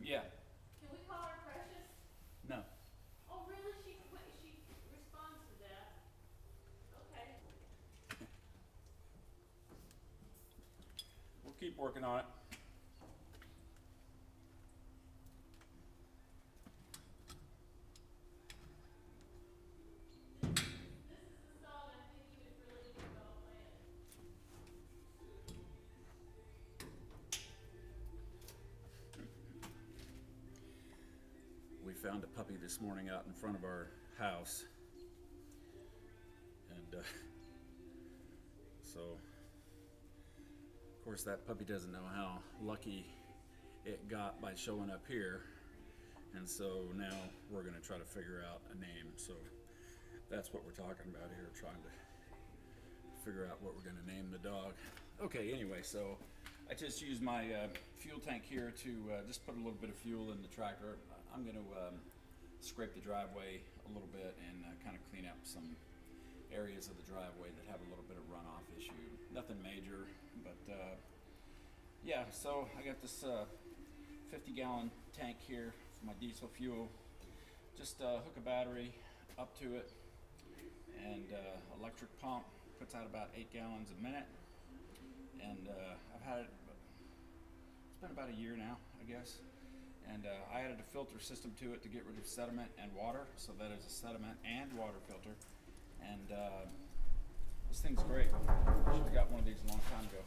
Yeah. Can we call her Precious? No. Oh, really? She responds to that. Okay. We'll keep working on it. This is the song I think you would really do well playing. We found a puppy this morning out in front of our house. And so, of course, that puppy doesn't know how lucky it got by showing up here. And so now we're going to try to figure out a name. So that's what we're talking about here, trying to figure out what we're going to name the dog. Okay, anyway, so I just used my fuel tank here to just put a little bit of fuel in the tractor. I'm going to scrape the driveway a little bit and kind of clean up some areas of the driveway that have a little bit of runoff issue. Nothing major, but yeah, so I got this 50-gallon tank here for my diesel fuel. Just hook a battery up to it, and electric pump puts out about 8 gallons a minute. And I've had it, it's been about a year now, I guess. And I added a filter system to it to get rid of sediment and water, so that is a sediment and water filter. And this thing's great. Should have got one of these a long time ago.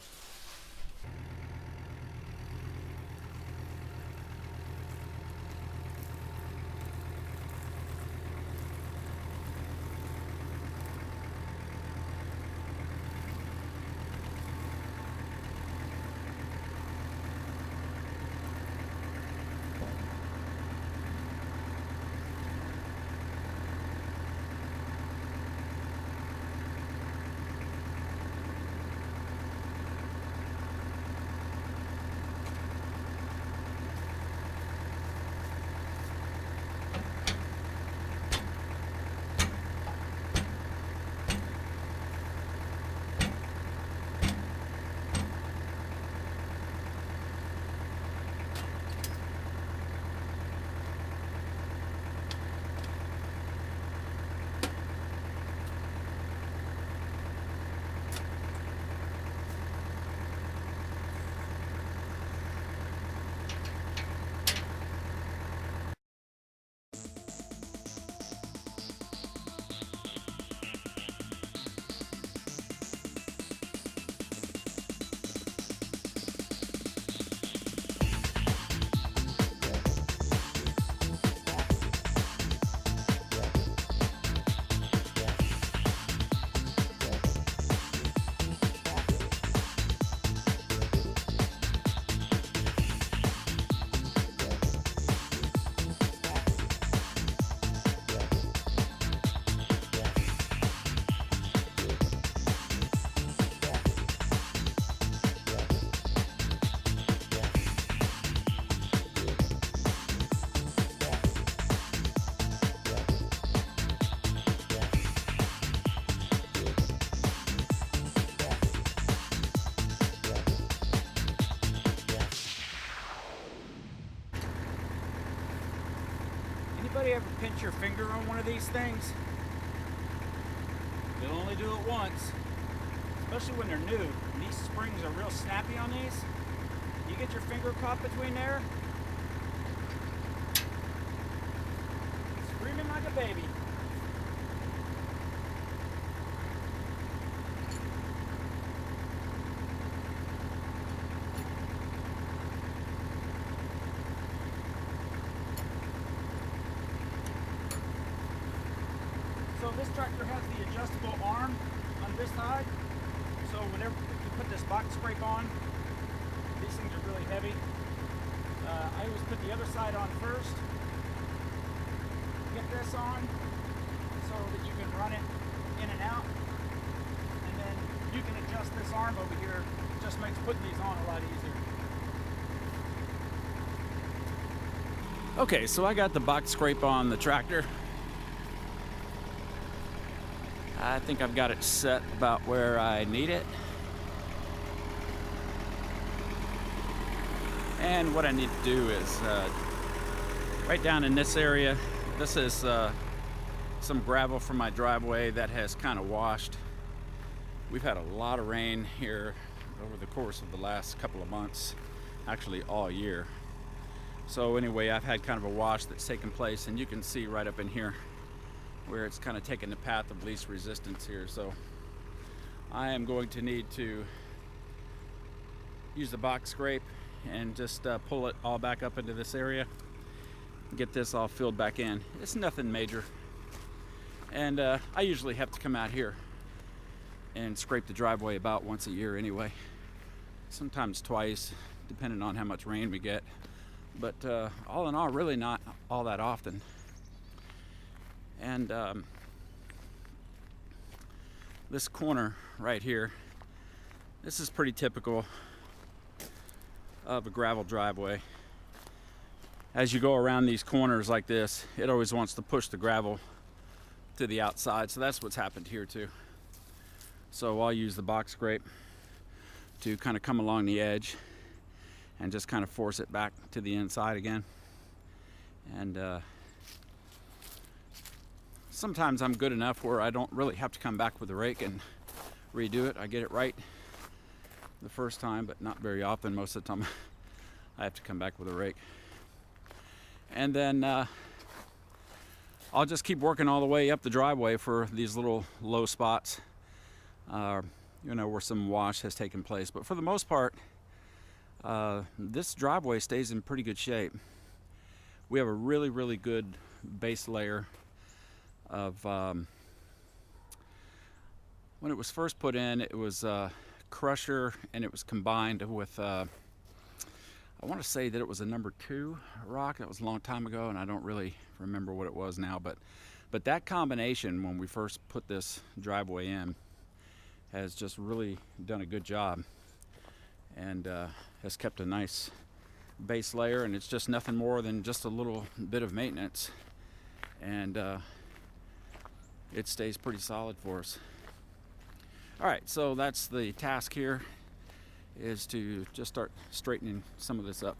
Anybody ever pinch your finger on one of these things? They'll only do it once, especially when they're new. And these springs are real snappy on these. You get your finger caught between there, screaming like a baby. So this tractor has the adjustable arm on this side. So whenever you put this box scrape on, these things are really heavy. I always put the other side on first. Get this on so that you can run it in and out. And then you can adjust this arm over here. It just makes putting these on a lot easier. Okay, so I got the box scrape on the tractor. I think I've got it set about where I need it. And what I need to do is Right down in this area, this is some gravel from my driveway that has kind of washed. We've had a lot of rain here over the course of the last couple of months, actually all year. So anyway, I've had kind of a wash that's taken place, and you can see right up in here where it's kind of taken the path of least resistance here. So I am going to need to use the box scrape and just pull it all back up into this area, get this all filled back in. It's nothing major, and I usually have to come out here and scrape the driveway about once a year anyway, sometimes twice depending on how much rain we get, but all in all, really not all that often. And this corner right here, this is pretty typical of a gravel driveway. As you go around these corners like this, it always wants to push the gravel to the outside, so that's what's happened here too. So I'll use the box scrape to kind of come along the edge and just kind of force it back to the inside again. And sometimes I'm good enough where I don't really have to come back with the rake and redo it. I get it right the first time, but not very often. Most of the time I have to come back with a rake. And then I'll just keep working all the way up the driveway for these little low spots, you know, where some wash has taken place. But for the most part, this driveway stays in pretty good shape. We have a really, really good base layer of, when it was first put in, it was crusher, and it was combined with I want to say that it was a number 2 rock. That was a long time ago, and I don't really remember what it was now, but that combination, when we first put this driveway in, has just really done a good job, and has kept a nice base layer, and it's just nothing more than just a little bit of maintenance, and it stays pretty solid for us. All right, so that's the task here, is to just start straightening some of this up.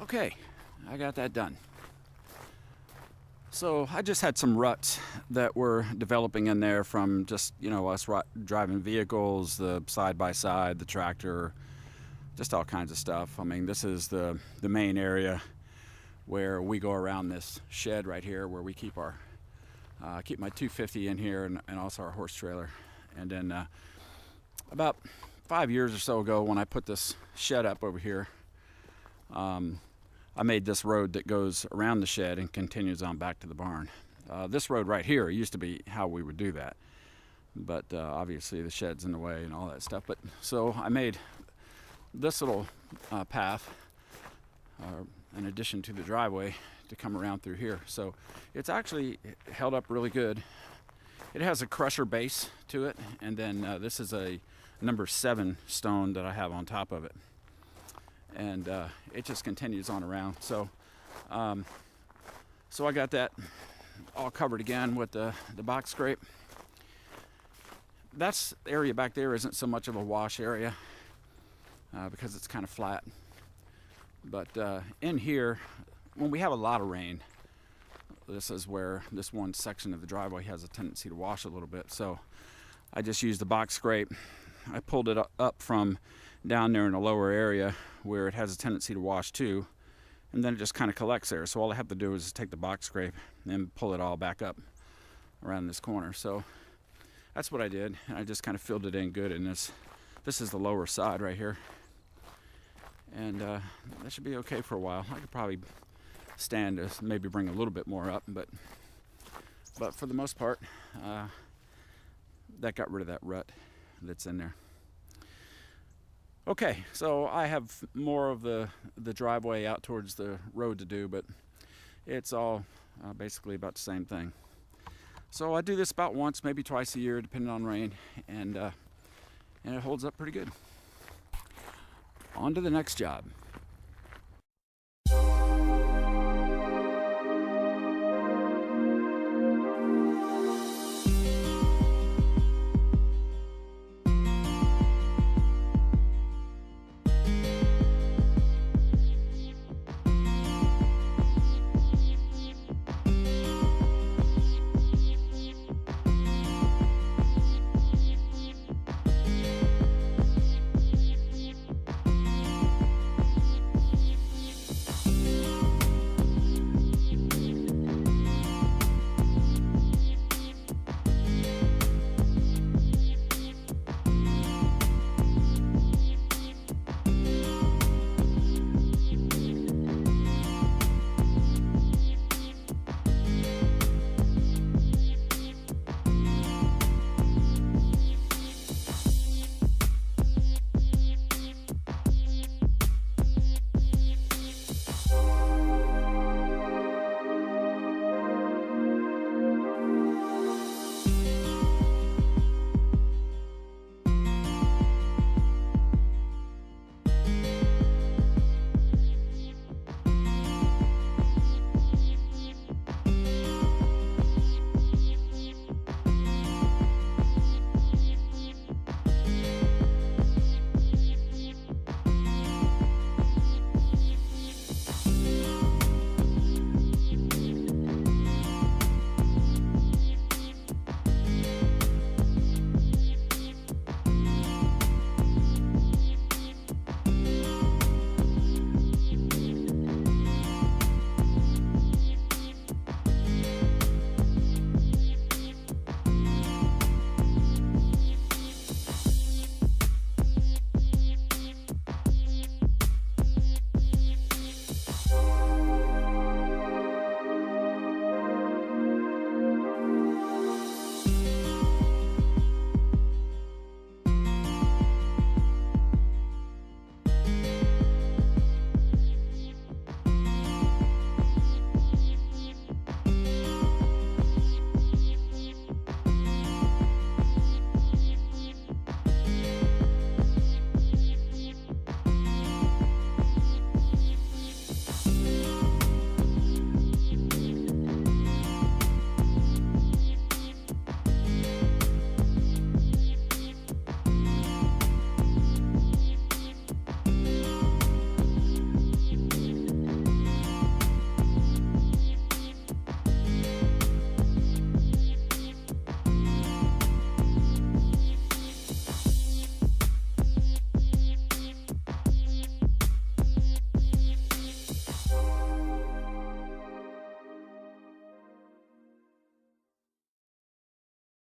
Okay, I got that done. So I just had some ruts that were developing in there from just, you know, us driving vehicles, the side-by-side, the tractor, just all kinds of stuff. I mean, this is the main area where we go around this shed right here where we keep our keep my 250 in here and also our horse trailer. And then about 5 years or so ago, when I put this shed up over here, I made this road that goes around the shed and continues on back to the barn. This road right here used to be how we would do that, but obviously the shed's in the way and all that stuff. But so I made this little path in addition to the driveway to come around through here. So it's actually held up really good. It has a crusher base to it, and then this is a number 7 stone that I have on top of it. And it just continues on around. So so I got that all covered again with the box scrape. That's the area back there isn't so much of a wash area because it's kind of flat. But in here, when we have a lot of rain, this is where this one section of the driveway has a tendency to wash a little bit. So I just used the box scrape. I pulled it up from down there in a lower area where it has a tendency to wash too, and then it just kind of collects there. So all I have to do is take the box scrape and pull it all back up around this corner. So that's what I did. I just kind of filled it in good, and this is the lower side right here, and that should be okay for a while. I could probably stand to maybe bring a little bit more up, but for the most part, that got rid of that rut that's in there. Okay, so I have more of the driveway out towards the road to do, but it's all basically about the same thing. So I do this about once, maybe twice a year, depending on rain, and it holds up pretty good. On to the next job.